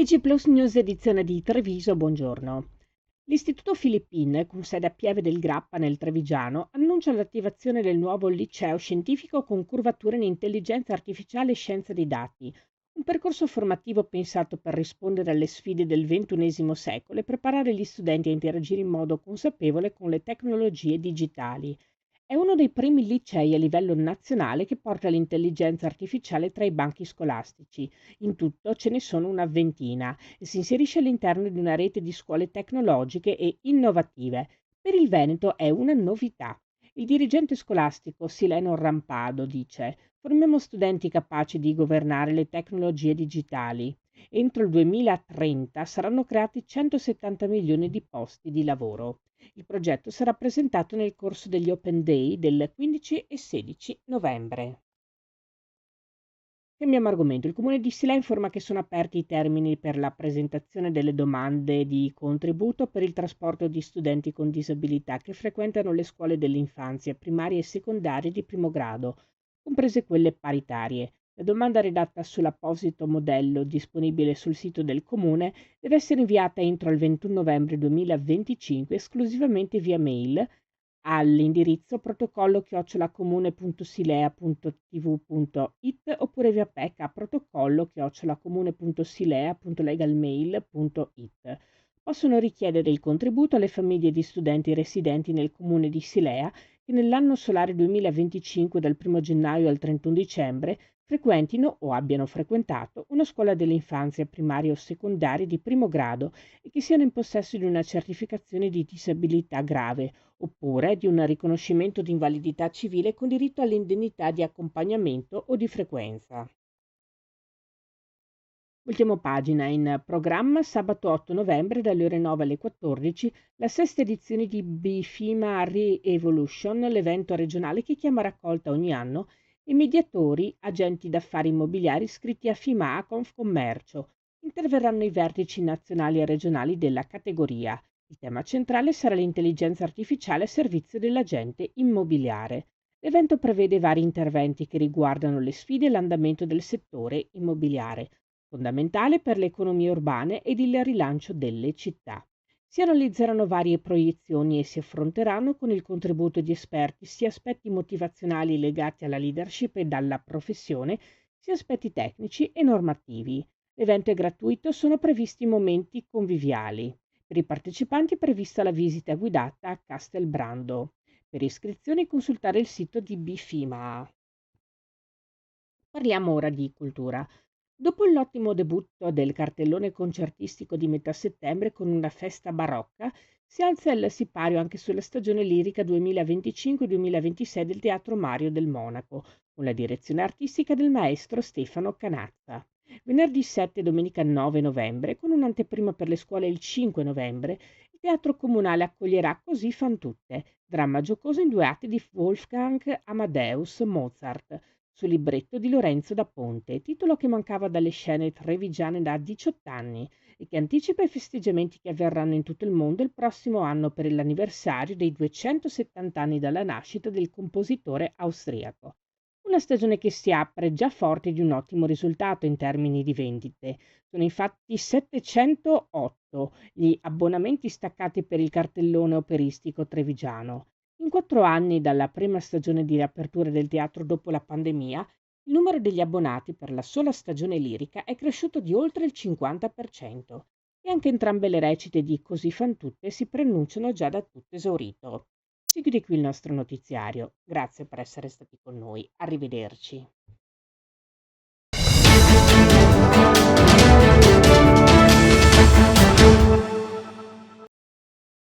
TG Plus News edizione di Treviso, buongiorno. L'Istituto Filippin, con sede a Pieve del Grappa nel Trevigiano, annuncia l'attivazione del nuovo liceo scientifico con curvatura in intelligenza artificiale e scienza dei dati, un percorso formativo pensato per rispondere alle sfide del XXI secolo e preparare gli studenti a interagire in modo consapevole con le tecnologie digitali. È uno dei primi licei a livello nazionale che porta l'intelligenza artificiale tra i banchi scolastici. In tutto ce ne sono una ventina e si inserisce all'interno di una rete di scuole tecnologiche e innovative. Per il Veneto è una novità. Il dirigente scolastico Sileno Rampado dice: formiamo studenti capaci di governare le tecnologie digitali. Entro il 2030 saranno creati 170 milioni di posti di lavoro. Il progetto sarà presentato nel corso degli Open Day del 15 e 16 novembre. Cambiamo argomento. Il Comune di Silè informa che sono aperti i termini per la presentazione delle domande di contributo per il trasporto di studenti con disabilità che frequentano le scuole dell'infanzia primarie e secondarie di primo grado, comprese quelle paritarie. La domanda redatta sull'apposito modello disponibile sul sito del Comune deve essere inviata entro il 21 novembre 2025 esclusivamente via mail all'indirizzo protocollo@comune.silea.tv.it oppure via PEC a protocollo@comune.silea.legalmail.it. Possono richiedere il contributo alle famiglie di studenti residenti nel comune di Silea che nell'anno solare 2025 dal 1 gennaio al 31 dicembre frequentino o abbiano frequentato una scuola dell'infanzia primaria o secondaria di primo grado e che siano in possesso di una certificazione di disabilità grave oppure di un riconoscimento di invalidità civile con diritto all'indennità di accompagnamento o di frequenza. Ultima pagina, in programma sabato 8 novembre dalle ore 9 alle 14 la sesta edizione di BIFIMA Re-Evolution, l'evento regionale che chiama a raccolta ogni anno i mediatori, agenti d'affari immobiliari iscritti a FIMA Confcommercio. Interverranno i vertici nazionali e regionali della categoria. Il tema centrale sarà l'intelligenza artificiale a servizio dell'agente immobiliare. L'evento prevede vari interventi che riguardano le sfide e l'andamento del settore immobiliare, fondamentale per le economie urbane ed il rilancio delle città. Si analizzeranno varie proiezioni e si affronteranno con il contributo di esperti sia aspetti motivazionali legati alla leadership e alla professione, sia aspetti tecnici e normativi. L'evento è gratuito, sono previsti momenti conviviali. Per i partecipanti è prevista la visita guidata a Castelbrando. Per iscrizioni consultare il sito di Bifima. Parliamo ora di cultura. Dopo l'ottimo debutto del cartellone concertistico di metà settembre con una festa barocca, si alza il sipario anche sulla stagione lirica 2025-2026 del Teatro Mario del Monaco, con la direzione artistica del maestro Stefano Canazza. Venerdì 7 e domenica 9 novembre, con un'anteprima per le scuole il 5 novembre, il Teatro Comunale accoglierà Così fan tutte, dramma giocoso in due atti di Wolfgang Amadeus Mozart, sul libretto di Lorenzo da Ponte, titolo che mancava dalle scene trevigiane da 18 anni e che anticipa i festeggiamenti che avverranno in tutto il mondo il prossimo anno per l'anniversario dei 270 anni dalla nascita del compositore austriaco. Una stagione che si apre già forte di un ottimo risultato in termini di vendite. Sono infatti 708 gli abbonamenti staccati per il cartellone operistico trevigiano. In 4 anni dalla prima stagione di riapertura del teatro dopo la pandemia, il numero degli abbonati per la sola stagione lirica è cresciuto di oltre il 50% e anche entrambe le recite di Così fan tutte si preannunciano già da tutto esaurito. Si chiude qui il nostro notiziario. Grazie per essere stati con noi. Arrivederci.